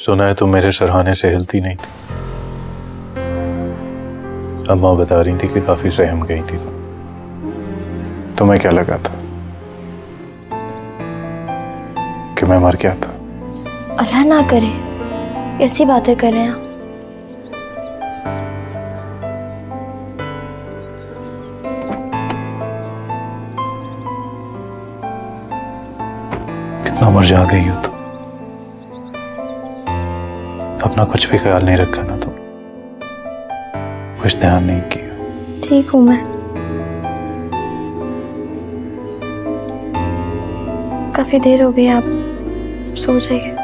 सुना है तुम मेरे सरहाने से हिलती नहीं थी। अम्मा बता रही थी कि काफी सहम गई थी तुम। तुम्हें क्या लगा था कि मैं मर गया था? अल्लाह ना करे, कैसी बातें कर रहे हैं आप? कितना मुरझा गई हो तुम। अपना कुछ भी ख्याल नहीं रखा ना तुम, कुछ ध्यान नहीं किया। ठीक हूँ मैं, काफी देर हो गई, आप सो जाइए।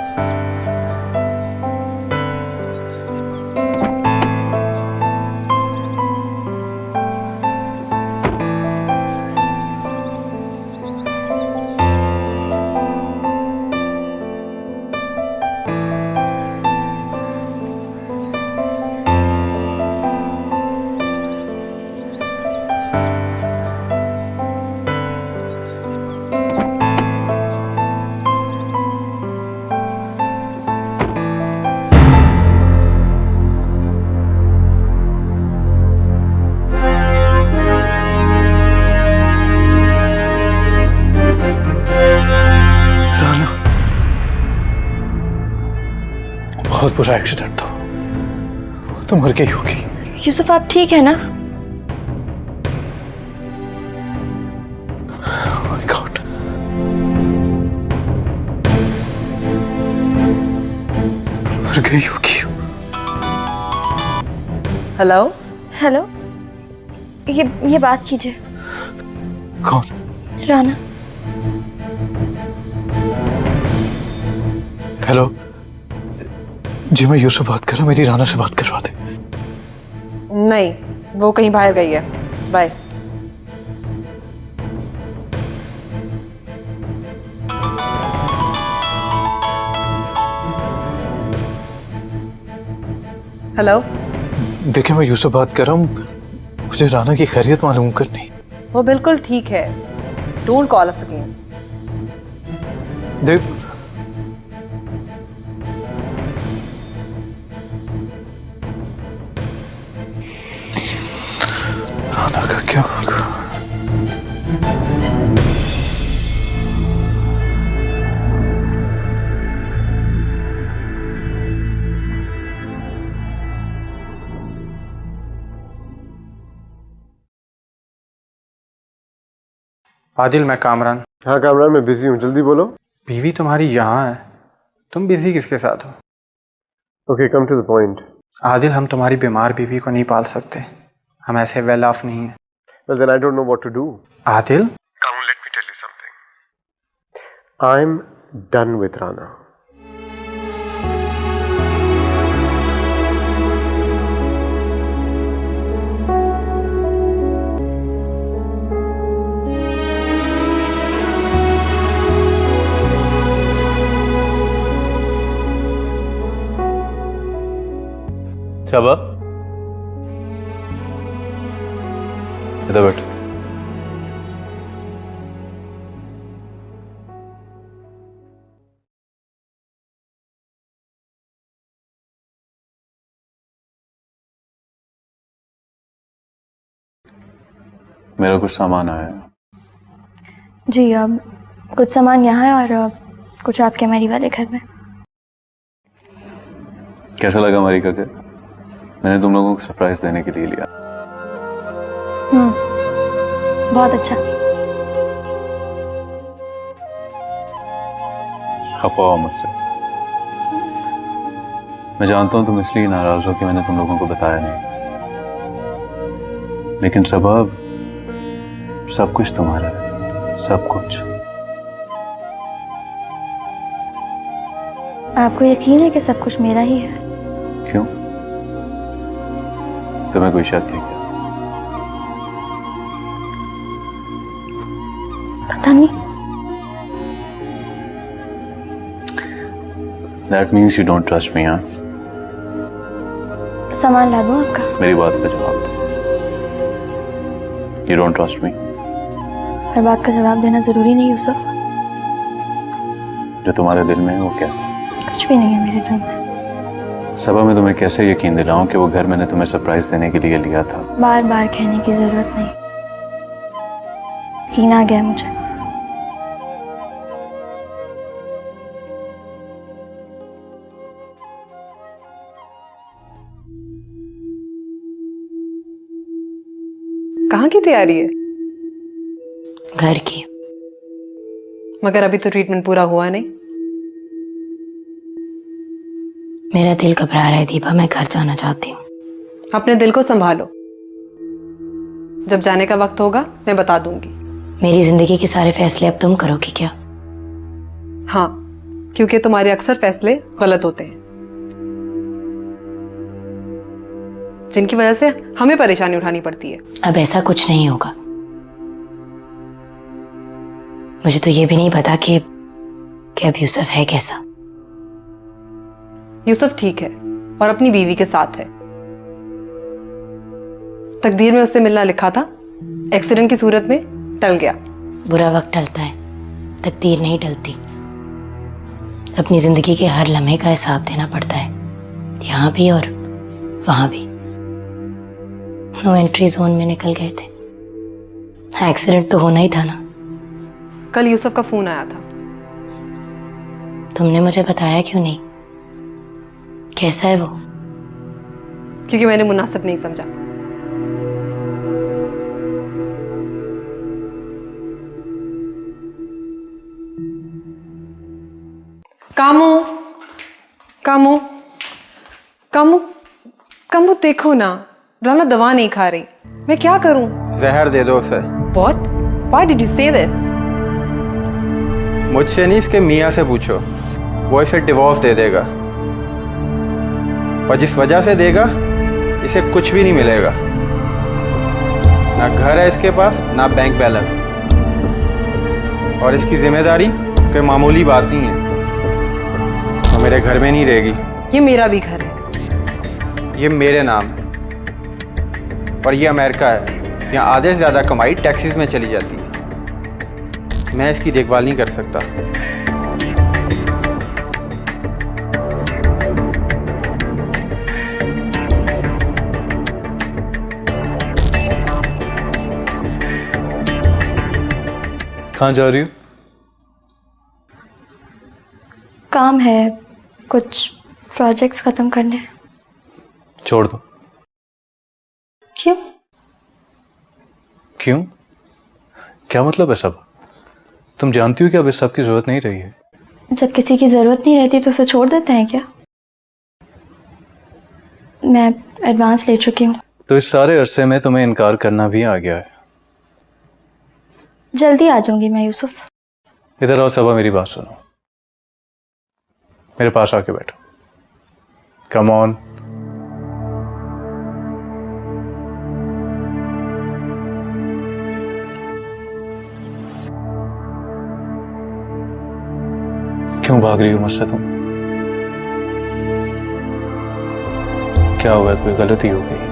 बहुत बुरा एक्सीडेंट था, तो मर गई होगी। यूसुफ आप ठीक है ना? माय गॉड, मर गई होगी। हेलो हेलो, ये बात कीजिए। कौन? राना। हेलो जी, मैं यूसुफ बात कर रहा, मेरी राना से बात करवा दे। नहीं, वो कहीं बाहर गई है। बाय। हेलो, देखिए मैं यूसुफ बात कर रहा हूँ, मुझे राना की खैरियत मालूम करनी। वो बिल्कुल ठीक है। Don't call us again. देख राना का क्या होगा? आदिल, मैं कामरान। हाँ कामरान, मैं बिजी हूँ, जल्दी बोलो। बीवी तुम्हारी यहाँ है, तुम बिजी किसके साथ हो? Okay, come to the point. Adil, हम तुम्हारी बीमार बीवी को नहीं पाल सकते, हम ऐसे वेल ऑफ नहीं हैं। Well then I don't know what to do. Adil, Kamran, let me tell you something. I am done with Rana. Saba, इधर बैठ। मेरा कुछ सामान आया है। जी, अब कुछ सामान यहाँ है और कुछ आपके अमेरी वाले घर में। कैसा लगा अमेरिका के? मैंने तुम लोगों को सरप्राइज देने के लिए लिया। बहुत अच्छा। खफा हो मुझसे। मैं जानता हूं तुम इसलिए नाराज हो कि मैंने तुम लोगों को बताया नहीं, लेकिन सबब सब कुछ तुम्हारा है, सब कुछ। आपको यकीन है कि सब कुछ मेरा ही है? क्यों? तुम्हें कोई शक है क्या? पता नहीं। That means you don't trust me, हाँ? सामान ला दूं आपका? मेरी बात का जवाब दो। You don't trust me? हर बात का जवाब देना जरूरी नहीं यूसुफ। जो तुम्हारे दिल में है वो क्या? कुछ भी नहीं है मेरे दिल में। सबा मैं तुम्हें कैसे यकीन दिलाऊं कि वो घर मैंने तुम्हें सरप्राइज देने के लिए लिया था। बार बार कहने की जरूरत नहीं, यकीन आ गया मुझे। कहाँ की तैयारी है? घर की। मगर अभी तो ट्रीटमेंट पूरा हुआ नहीं। मेरा दिल घबरा रहा है दीपा, मैं घर जाना चाहती हूँ। अपने दिल को संभालो, जब जाने का वक्त होगा मैं बता दूंगी। मेरी जिंदगी के सारे फैसले अब तुम करोगी क्या? हाँ, क्योंकि तुम्हारे अक्सर फैसले गलत होते हैं, जिनकी वजह से हमें परेशानी उठानी पड़ती है। अब ऐसा कुछ नहीं होगा। मुझे तो ये भी नहीं पता कि अब यूसुफ है कैसा। यूसुफ ठीक है और अपनी बीवी के साथ है। तकदीर में उससे मिलना लिखा था, एक्सीडेंट की सूरत में टल गया। बुरा वक्त टलता है, तकदीर नहीं टलती। अपनी जिंदगी के हर लम्हे का हिसाब देना पड़ता है, यहाँ भी और वहां भी। नो एंट्री जोन में निकल गए थे। एक्सीडेंट तो होना ही था ना। कल यूसुफ का फोन आया था। तुमने मुझे बताया क्यों नहीं? कैसा है वो? क्योंकि मैंने मुनासिब नहीं समझा। कामू कामू कामू कामू, देखो ना, राना दवा नहीं खा रही। मैं क्या करूं? जहर दे दो उसे। What? Why did you say this? मुझसे नहीं, इसके मियाँ से पूछो, वो इसे डिवोर्स दे देगा। और जिस वजह से देगा, इसे कुछ भी नहीं मिलेगा। ना घर है इसके पास, ना बैंक बैलेंस। और इसकी जिम्मेदारी कोई मामूली बात नहीं है। वो मेरे घर में नहीं रहेगी। ये मेरा भी घर है। ये मेरे नाम है और ये अमेरिका है। यहाँ आधे से ज़्यादा कमाई टैक्सीज में चली जाती है। मैं इसकी देखभाल नहीं कर सकता। कहाँ जा रही हो? काम है, कुछ प्रोजेक्ट्स खत्म करने हैं। छोड़ दो। क्यों? क्यों? क्या मतलब है सब? तुम जानती हो कि अब इस सब की जरूरत नहीं रही है। जब किसी की ज़रूरत नहीं रहती तो उसे छोड़ देते हैं क्या? मैं एडवांस ले चुकी हूँ। तो इस सारे अरसे में तुम्हें इनकार करना भी आ गया है। जल्दी आ जाऊंगी मैं यूसुफ। इधर आओ सबा, मेरी बात सुनो। मेरे पास आके बैठो। Come on. क्यों भाग रही हो मुझसे तुम? क्या हुआ? कोई गलती हो गई?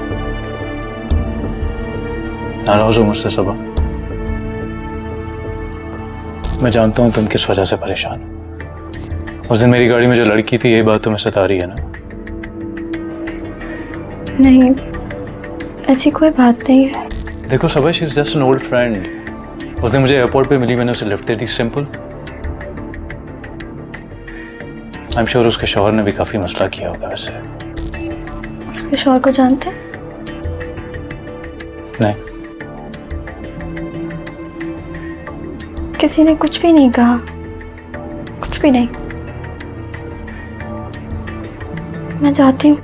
नाराज हो मुझसे सबा? मैं जानता हूं तुम किस वजह से परेशान हो। उस दिन मेरी गाड़ी में जो लड़की थी, यही बात तुम्हें सता रही है ना? नहीं, ऐसी कोई बात नहीं है। देखो Saba, she is just an old friend. उस दिन मुझे एयरपोर्ट पे मिली, मैंने उसे लिफ्ट दे दी, सिंपल। आई एम श्योर उसके शौहर ने भी काफी मसला किया होगा वैसे। उसके शौहर को जानते हैं? नहीं। किसी ने कुछ भी नहीं कहा, कुछ भी नहीं। मैं जाती हूँ।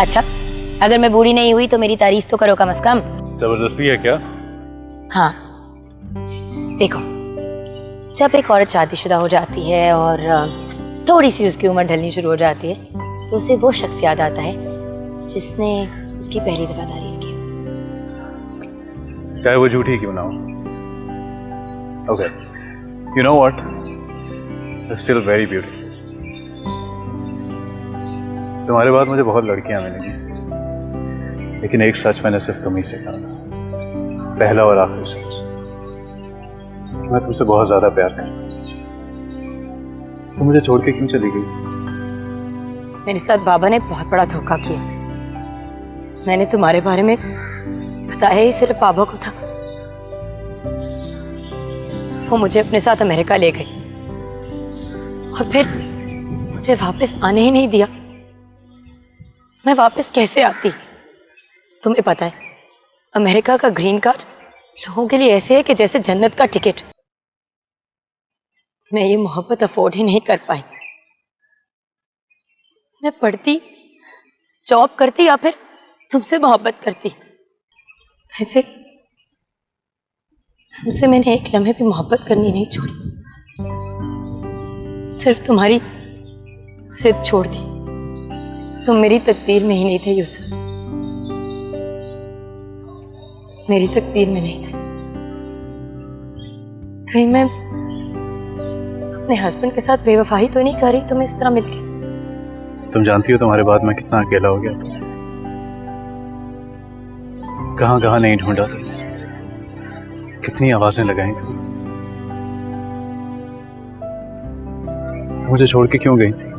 अच्छा, अगर मैं बूढ़ी नहीं हुई तो मेरी तारीफ तो करो कम से कम। जबरदस्ती है क्या? हाँ, देखो, जब एक औरत शादीशुदा हो जाती है और थोड़ी सी उसकी उम्र ढलनी शुरू हो जाती है तो उसे वो शख्स याद आता है जिसने उसकी पहली दफा तारीफ की। चाहे वो झूठी क्यों ना हो। Okay, you know what, still very beautiful. तुम्हारे बाद मुझे बहुत लड़कियां मिलेंगी, लेकिन एक सच मैंने सिर्फ तुम ही से कहा था, पहला और आखिरी सच। मैं तुमसे बहुत ज्यादा प्यार करता हूं। तुम मुझे छोड़ के क्यों चली गई? मेरे साथ बाबा ने बहुत बड़ा धोखा किया। मैंने तुम्हारे बारे में बताया ही सिर्फ बाबा को था। वो मुझे अपने साथ अमेरिका ले गए और फिर मुझे वापस आने ही नहीं दिया। मैं वापस कैसे आती? तुम्हें पता है, अमेरिका का ग्रीन कार्ड लोगों के लिए ऐसे है कि जैसे जन्नत का टिकट। मैं ये मोहब्बत अफोर्ड ही नहीं कर पाई। मैं पढ़ती, जॉब करती या फिर तुमसे मोहब्बत करती। ऐसे तुमसे मैंने एक लम्हे भी मोहब्बत करनी नहीं छोड़ी, सिर्फ तुम्हारी जिद छोड़ दी। तुम मेरी तकदीर में ही नहीं थे यूसुफ, मेरी तकदीर में नहीं थे। कहीं मैं अपने हस्बैंड के साथ बेवफाई तो नहीं कर रही तुम्हें इस तरह मिलके? तुम जानती हो तुम्हारे बाद मैं कितना अकेला हो गया था। कहां कहां नहीं ढूंढा था, कितनी आवाजें लगाई थी। मुझे छोड़ के क्यों गई थी?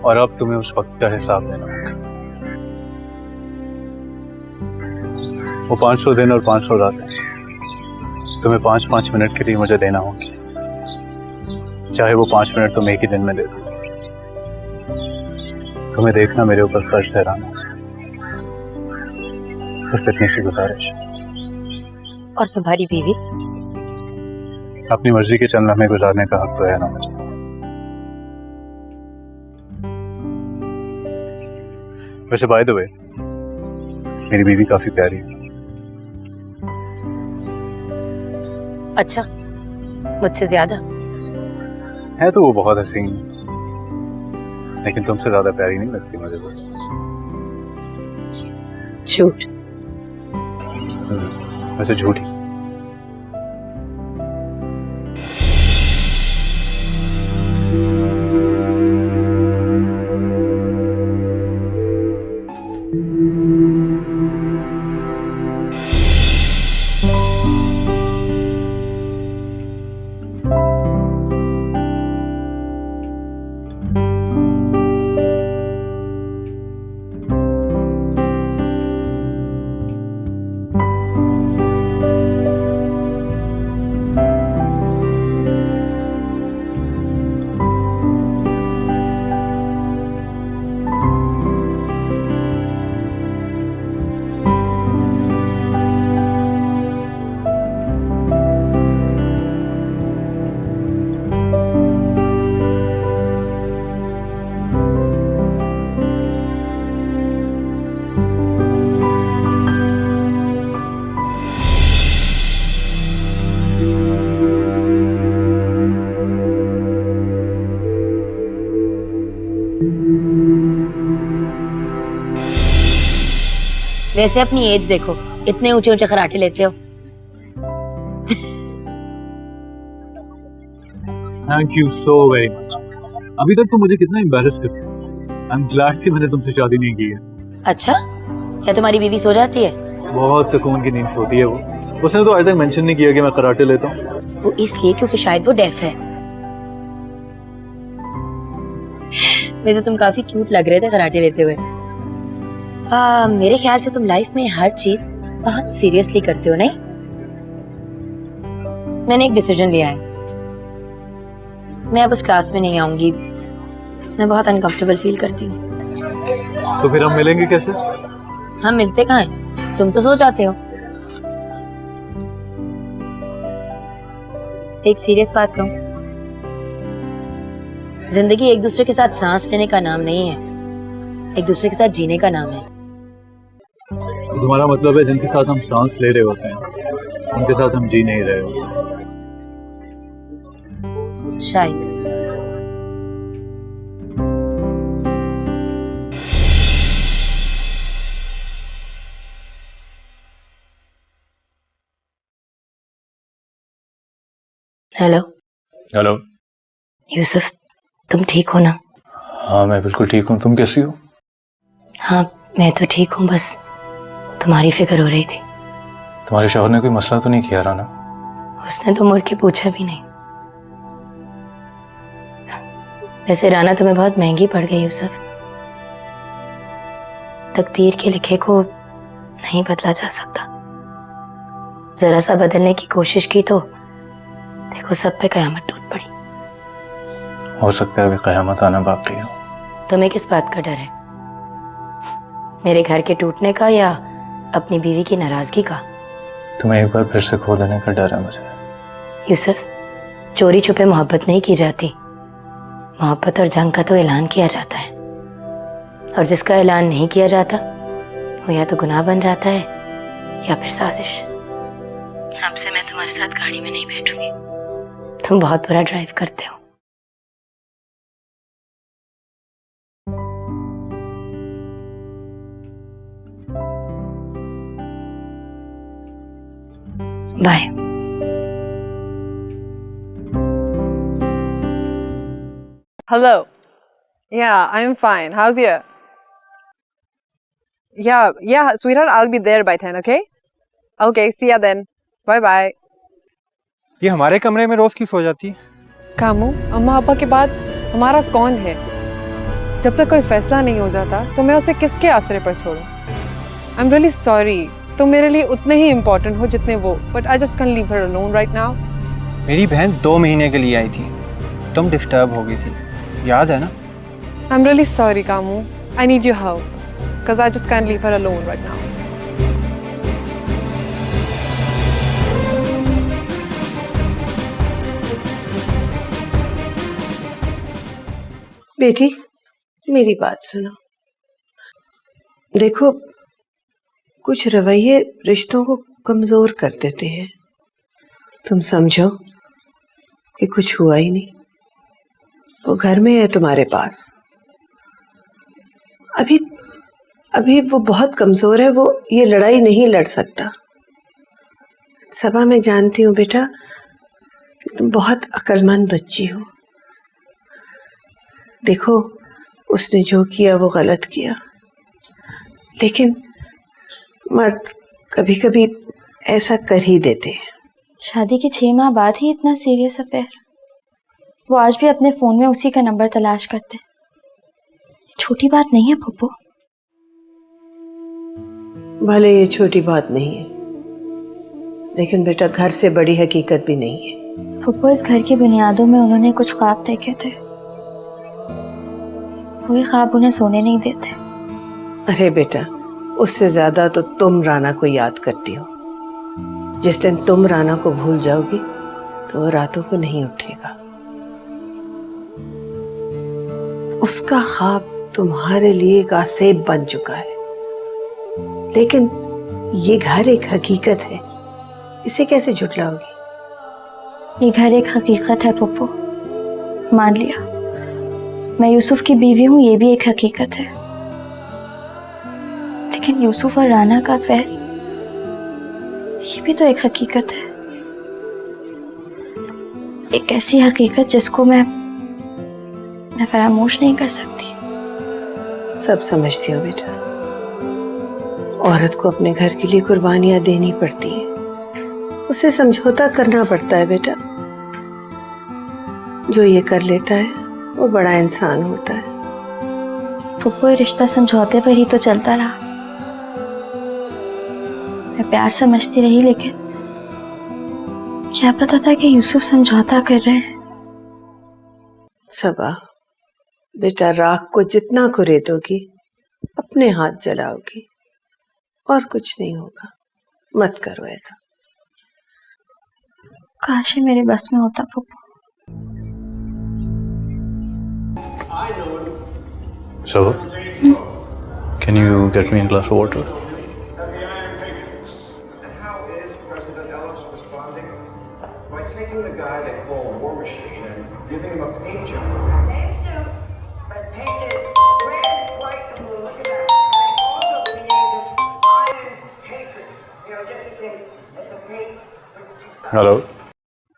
और अब तुम्हें उस वक्त का हिसाब देना होगा। वो 500 दिन और 500 रातें तुम्हें 5-5 मिनट के लिए मुझे देना होगी, चाहे वो 5 मिनट तुम एक ही दिन में दे दो। तुम्हें देखना मेरे ऊपर कर्ज ठहराना, सिर्फ इतनी सी गुजारिश। और तुम्हारी बीवी? अपनी मर्जी के चंद लम्हे गुजारने का हक तो है ना मुझे। वैसे बाय द वे, मेरी बीवी काफी प्यारी है। अच्छा, मुझसे ज्यादा? है तो वो बहुत हसीन, लेकिन तुमसे ज्यादा प्यारी नहीं लगती मुझे वो। झूठ। वैसे झूठी। वैसे अपनी एज देखो, इतने ऊंचे ऊंचे खराटे लेते हो। Thank you so very much. अभी तक तो मुझे कितना एम्बैरेस करती है। आई एम ग्लैड कि मैंने तुमसे शादी नहीं की है। अच्छा, क्या तुम्हारी बीवी सो जाती है? बहुत सुकून की नींद सोती है वो। उसने तो आज तक मेंशन नहीं किया कि मैं कराटे लेता हूँ। वो इसलिए क्योंकि शायद वो डेफ है। वैसे तुम काफी क्यूट लग रहे थे कराटे लेते हुए। मेरे ख्याल से तुम लाइफ में हर चीज बहुत सीरियसली करते हो, नहीं? मैंने एक डिसीजन लिया है, मैं अब उस क्लास में नहीं आऊंगी। मैं बहुत अनकंफर्टेबल फील करती हूँ। तो फिर हम मिलेंगे कैसे? हम मिलते कहाँ हैं? तुम तो सो जाते हो। एक सीरियस बात कहूं, जिंदगी एक दूसरे के साथ सांस लेने का नाम नहीं है, एक दूसरे के साथ जीने का नाम है। तो तुम्हारा मतलब है जिनके साथ हम सांस ले रहे होते हैं उनके साथ हम जी नहीं रहे हो। शायद। Hello hello. यूसुफ, तुम ठीक हो ना? हाँ मैं बिल्कुल ठीक हूँ, तुम कैसी हो? हाँ मैं तो ठीक हूँ, बस तुम्हारी फिक्र हो रही थी। तुम्हारे शौहर ने कोई मसला तो नहीं किया राना? उसने तो मुड़ के पूछा भी नहीं। वैसे राना तुम्हें बहुत महंगी पड़ गई यूसुफ। तकदीर के लिखे को नहीं बदला जा सकता। जरा सा बदलने की कोशिश की तो देखो सब पे कयामत टूट पड़ी। हो सकता है अभी कयामत आना बाकी हो। तुम्हें किस बात का डर है? मेरे घर के टूटने का या अपनी बीवी की नाराजगी का? तुम्हें एक बार फिर से खो देने का डर है मुझे। यूसुफ, चोरी छुपे मोहब्बत नहीं की जाती। मोहब्बत और जंग का तो ऐलान किया जाता है, और जिसका ऐलान नहीं किया जाता वो या तो गुनाह बन जाता है या फिर साजिश। अब से मैं तुम्हारे साथ गाड़ी में नहीं बैठूंगी। तुम बहुत बुरा ड्राइव करते हो। Bye. Hello. Yeah, I'm fine. How's you? Yeah, sweetheart, I'll be there by 10, okay? Okay, see ya then. Bye bye. ये हमारे कमरे में रोज की सो जाती है। कामू, अम्मा पापा के बाद हमारा कौन है? जब तक कोई फैसला नहीं हो जाता तो मैं उसे किसके आसरे पर छोड़ूं? I'm really sorry. तुम मेरे लिए उतने ही इम्पोर्टेंट हो जितने वो, but I just can't leave her alone right now. मेरी बहन 2 महीने के लिए आई थी, तुम डिस्टर्ब हो गई थी, याद है ना? I'm really sorry, Kamu. I need your help, because I just can't leave her alone right now. बेटी, मेरी बात सुनो। देखो, कुछ रवैये रिश्तों को कमजोर कर देते हैं। तुम समझो कि कुछ हुआ ही नहीं। वो घर में है तुम्हारे पास। अभी वो बहुत कमजोर है। वो ये लड़ाई नहीं लड़ सकता। सबा, मैं जानती हूँ बेटा कि तुम बहुत अक्लमंद बच्ची हो। देखो, उसने जो किया वो गलत किया, लेकिन मर्द कभी कभी ऐसा कर ही देते हैं। शादी के 6 माह बाद ही इतना सीरियस अफेयर। वो आज भी अपने फोन में उसी का नंबर तलाश करते। छोटी बात नहीं है फुप्पो। भले ये छोटी बात नहीं है, लेकिन बेटा घर से बड़ी हकीकत भी नहीं है। फुप्पो, इस घर की बुनियादों में उन्होंने कुछ ख्वाब देखे थे। वही ख्वाब उन्हें सोने नहीं देते। अरे बेटा, उससे ज्यादा तो तुम राना को याद करती हो। जिस दिन तुम राना को भूल जाओगी तो वो रातों को नहीं उठेगा। उसका ख्वाब तुम्हारे लिए एक आसेब बन चुका है, लेकिन ये घर एक हकीकत है। इसे कैसे झुटलाओगी? ये घर एक हकीकत है फुप्पो, मान लिया। मैं यूसुफ की बीवी हूँ, ये भी एक हकीकत है। लेकिन यूसुफ और राना का अफेयर, ये भी तो एक हकीकत है। एक ऐसी हकीकत जिसको मैं फरामोश नहीं कर सकती। सब समझती हो बेटा, औरत को अपने घर के लिए कुर्बानियां देनी पड़ती हैं। उसे समझौता करना पड़ता है बेटा। जो ये कर लेता है वो बड़ा इंसान होता है। फुप्पो, ये रिश्ता समझौते पर ही तो चलता रहा। मैं प्यार समझती रही, लेकिन क्या पता था कि यूसुफ समझौता कर रहे हैं। सबा बेटा, राख को जितना कुरेदोगी अपने हाथ जलाओगी, और कुछ नहीं होगा। मत करो ऐसा। काश ये मेरे बस में होता फुप्पो। So, can you get me a glass of water? Hello.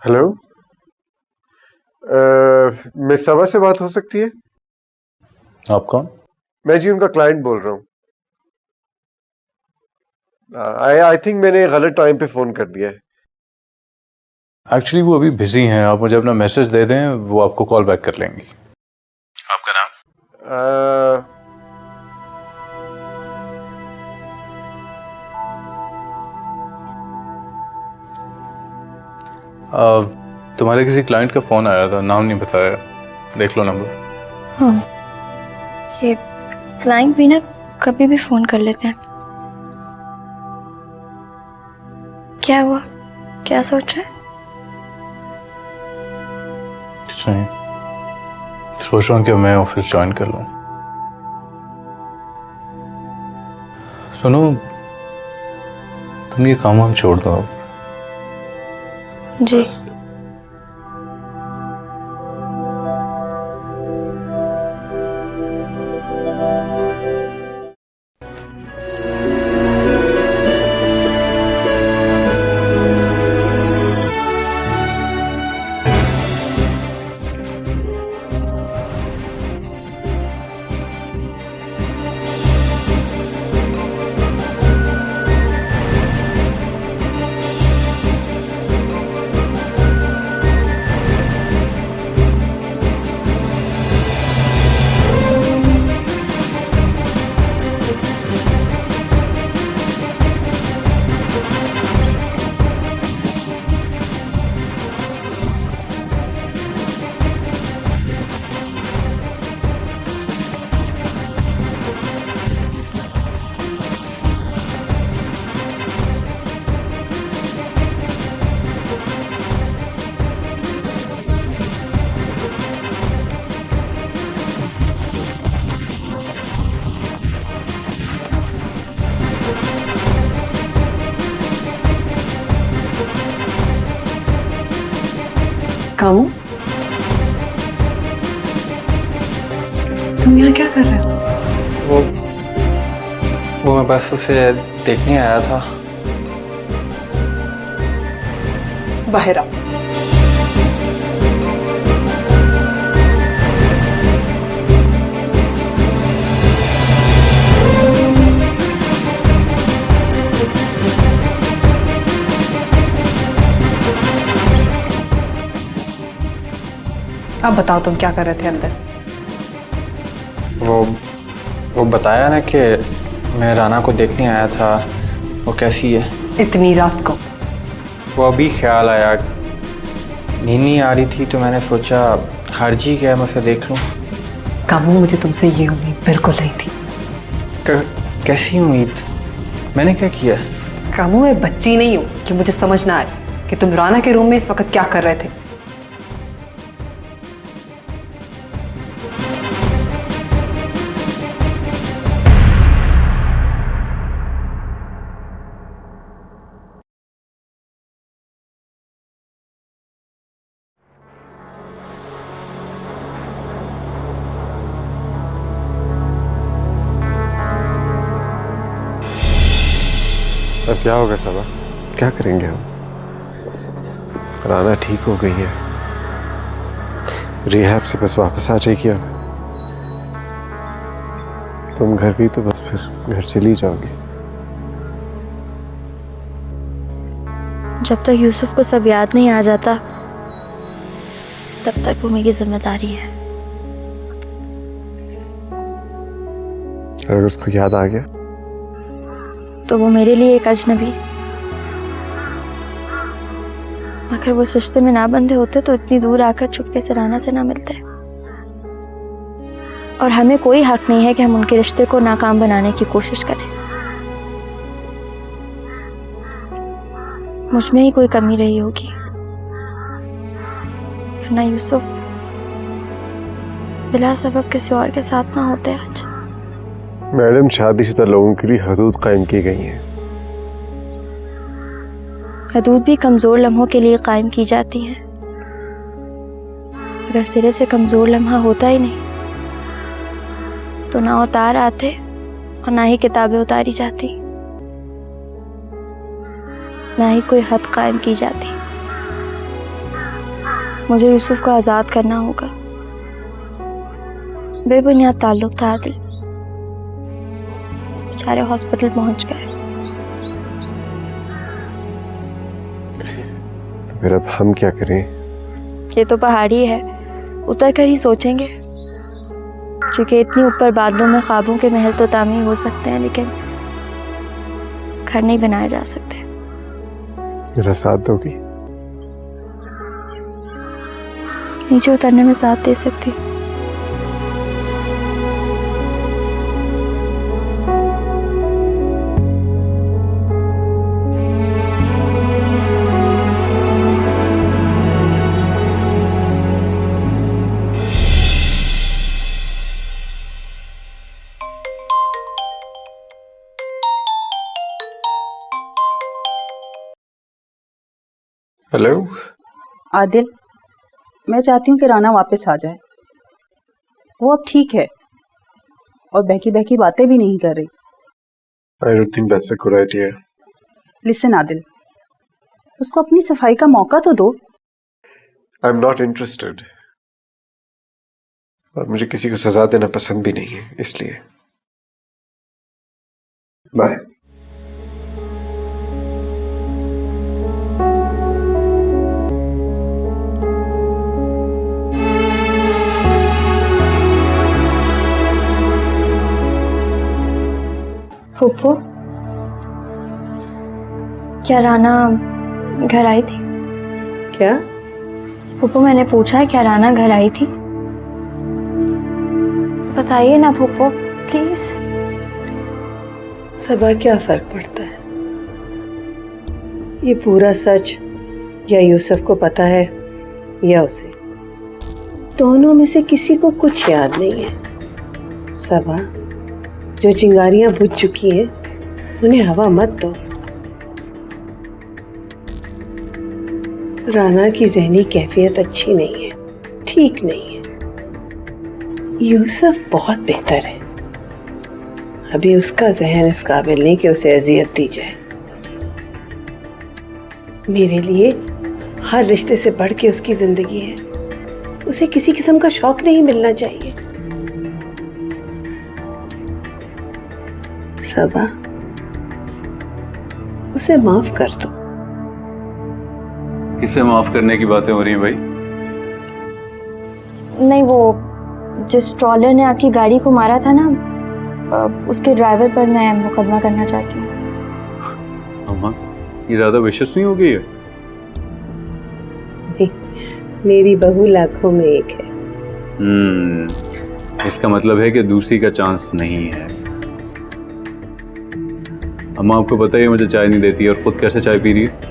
Hello, miss Saba से बात हो सकती है? आप कौन? मैं जी उनका क्लाइंट बोल रहा हूँ। आई थिंक मैंने गलत टाइम पे फोन कर दिया है। एक्चुअली वो अभी बिजी हैं, आप मुझे अपना मैसेज दे दें, वो आपको कॉल बैक कर लेंगी। आपका नाम? तुम्हारे किसी क्लाइंट का फोन आया था, नाम नहीं बताया, देख लो नंबर। हाँ, ये क्लाइंट भी ना कभी भी फोन कर लेते हैं। क्या हुआ, क्या सोच रहे हैं? कुछ नहीं, सोच रहा हूँ कि मैं ऑफिस ज्वाइन कर लूँ। सुनो, तुम ये काम हम छोड़ दो अब। जी। कामू, तुम यहाँ क्या कर रहे हो? वो मैं बस उसे देखने आया था। बाहर आओ। अब बताओ तुम क्या कर रहे थे अंदर? वो बताया ना कि मैं राना को देखने आया था, वो कैसी है। इतनी रात को? वो अभी ख्याल आया, नींद नहीं आ रही थी तो मैंने सोचा हर्जी क्या मैं उसे देख लूं। कामू, मुझे तुमसे ये उम्मीद बिल्कुल नहीं थी। कैसी उम्मीद? मैंने क्या किया? कामू, मैं बच्ची नहीं हूँ कि मुझे समझ ना आए कि तुम राना के रूम में इस वक्त क्या कर रहे थे। अब क्या होगा सबा? क्या करेंगे हम? राना ठीक हो गई है, रिहैब से बस वापस आ जाएगी। अब तुम घर भी तो बस फिर घर चली जाओगी। जब तक यूसुफ को सब याद नहीं आ जाता तब तक वो मेरी जिम्मेदारी है। अगर उसको याद आ गया तो वो मेरे लिए एक अजनबी। अगर वो इस रिश्ते में ना बंधे होते तो इतनी दूर आकर चुपके से राना से ना मिलते। और हमें कोई हक नहीं है कि हम उनके रिश्ते को नाकाम बनाने की कोशिश करें। मुझ में ही कोई कमी रही होगी, वरना यूसुफ बिला सबब किसी और के साथ ना होते आज। मैडम, शादीशुदा लोगों के लिए हदूद कायम की गई हैं। हदूद भी कमजोर लम्हों के लिए कायम की जाती हैं। अगर सिरे से कमजोर लम्हा होता ही नहीं तो ना उतार आते और ना ही किताबें उतारी जाती, ना ही कोई हद कायम की जाती। मुझे यूसुफ को आज़ाद करना होगा। बेबुनियाद ताल्लुक था आदिल, बेचारे हॉस्पिटल पहुंच गए। तो फिर अब हम क्या करें? ये तो पहाड़ी है, उतर कर ही सोचेंगे। क्योंकि इतनी ऊपर बादलों में ख्वाबों के महल तो तामीर हो सकते हैं, लेकिन घर नहीं बनाए जा सकते। मेरा साथ दोगी? नीचे उतरने में साथ दे सकती। हेलो आदिल, मैं चाहती हूँ कि राना वापस आ जाए। वो अब ठीक है और बहकी बहकी बातें भी नहीं कर रही। I don't think that's a good idea. Listen Adil, उसको अपनी सफाई का मौका तो दो। I'm not interested. और मुझे किसी को सजा देना पसंद भी नहीं है, इसलिए बाय। फूफो, क्या राना घर आई थी? क्या? फूफो, मैंने पूछा क्या राना घर आई थी? बताइए ना फूफो, प्लीज। सबा, क्या फर्क पड़ता है? ये पूरा सच या यूसुफ को पता है या उसे, दोनों में से किसी को कुछ याद नहीं है। सबा, जो चिंगारियां बुझ चुकी हैं उन्हें हवा मत दो। राना की ज़हनी कैफियत अच्छी नहीं है, ठीक नहीं है। यूसुफ बहुत बेहतर है, अभी उसका जहन इस काबिल नहीं कि उसे अजियत दी जाए। मेरे लिए हर रिश्ते से बढ़ के उसकी जिंदगी है, उसे किसी किस्म का शौक नहीं मिलना चाहिए। सबा, उसे माफ कर दो। किसे माफ करने की बातें हो रही हैं भाई? नहीं, वो जिस ट्रॉलर ने आपकी गाड़ी को मारा था ना, उसके ड्राइवर पर मैं मुकदमा करना चाहती हूँ। अम्मा, ये ज्यादा विशेष नहीं हो गई है? मेरी बहू लाखों में एक है। इसका मतलब है कि दूसरी का चांस नहीं है। अम्मा, आपको पता ही है मुझे चाय नहीं देती और खुद कैसे चाय पी रही है?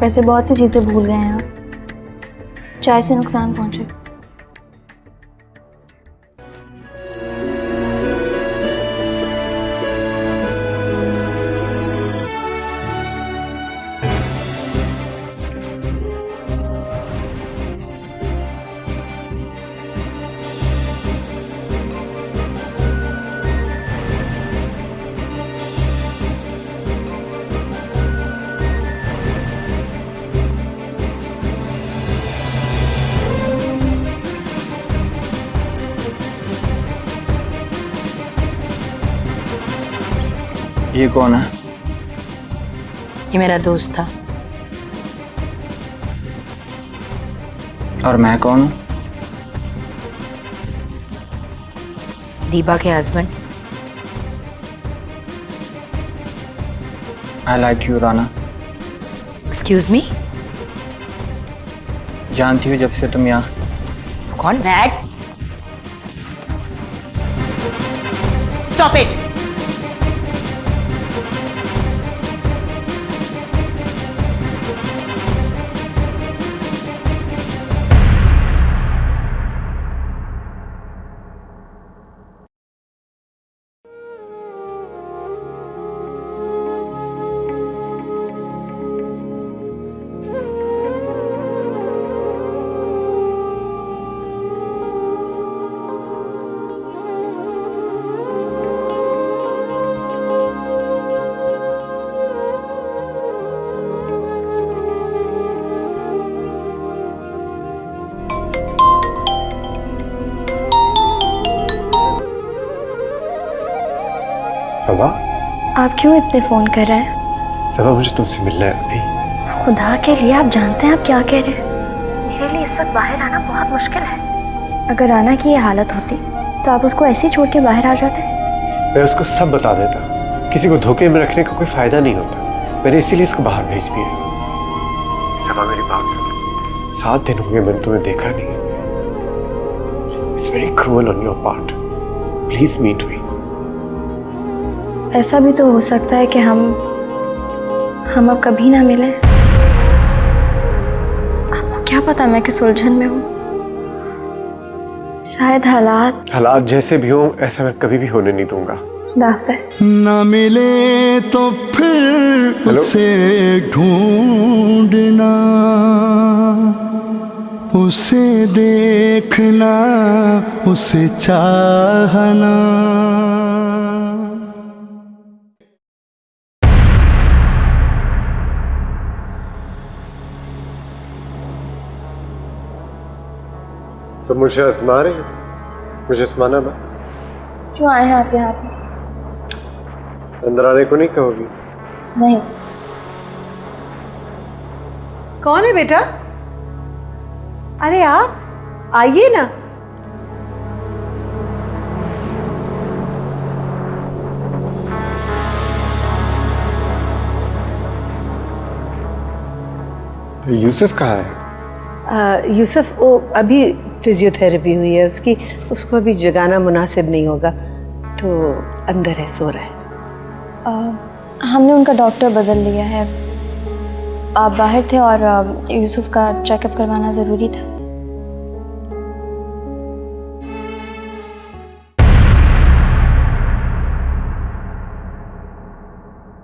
वैसे बहुत सी चीजें भूल गए हैं आप, चाय से नुकसान पहुंचे। ये कौन है? ये मेरा दोस्त था। और मैं कौन हूँ? दीपा के husband. I like you Rana. Excuse me? जानती हूँ जब से तुम यहाँ। कौन? Dad, stop it. सबा, आप क्यों इतने फ़ोन कर रहे हैं? सबा मुझे तुमसे मिलना है अभी। खुदा के लिए, आप जानते हैं आप क्या कह रहे हैं? मेरे लिए इस वक्त बाहर आना बहुत मुश्किल है। अगर राना की ये हालत होती तो आप उसको ऐसे ही छोड़ के बाहर आ जाते? मैं उसको सब बता देता। किसी को धोखे में रखने का कोई फायदा नहीं होता। मैंने इसीलिए उसको बाहर भेज दिया। सबा मेरी बात सुनो, 7 दिन हो गए मैंने तुम्हें देखा नहीं। It's very cruel on your part. Please meet me. ऐसा भी तो हो सकता है कि हम अब कभी ना मिलें। आपको क्या पता मैं किस उलझन में हूँ? शायद हालात जैसे भी हो, ऐसा मैं कभी भी होने नहीं दूंगा। खुदाफिज। न मिले तो फिर उसे ढूंढना, उसे देखना, उसे चाहना। तो मुझे आजमा रहे हो? मुझे आजमाना मत। क्यों आए हैं आप यहाँ पे? अंदर आने को नहीं कहोगी? नहीं। कौन है बेटा? अरे आप आइए ना। यूसुफ कहाँ है? यूसुफ वो अभी फिजियोथेरेपी हुई है उसकी, उसको अभी जगाना मुनासिब नहीं होगा, तो अंदर है, सो रहा है। हमने उनका डॉक्टर बदल लिया है। आप बाहर थे और यूसुफ का चेकअप करवाना ज़रूरी था।